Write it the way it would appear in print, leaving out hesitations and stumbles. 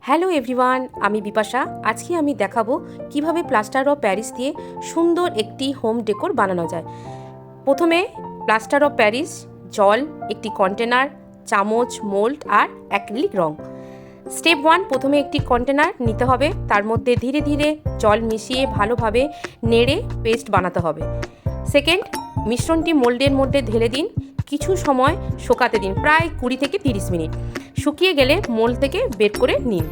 Hello everyone, আমি বিপাশা। আজকে আমি দেখাবো কিভাবে প্লাস্টার অফ প্যারিস দিয়ে সুন্দর একটি হোম ডেকোর বানানো যায়। প্রথমে প্লাস্টার অফ প্যারিস, জল, একটি কন্টেনার, চামচ, মোল্ড আর অ্যাক্রিলিক রং। স্টেপ 1, প্রথমে একটি কন্টেনার নিতে হবে, তার মধ্যে ধীরে ধীরে জল মিশিয়ে ভালোভাবে নেড়ে পেস্ট বানাতে হবে। সেকেন্ড, মিশ্রণটি মোল্ডের মধ্যে ঢেলে দিন, কিছু সময় শুকাতে দিন, প্রায় 20 থেকে 30 মিনিট। শুকিয়ে গেলে মোল্ড থেকে বের করে নিন।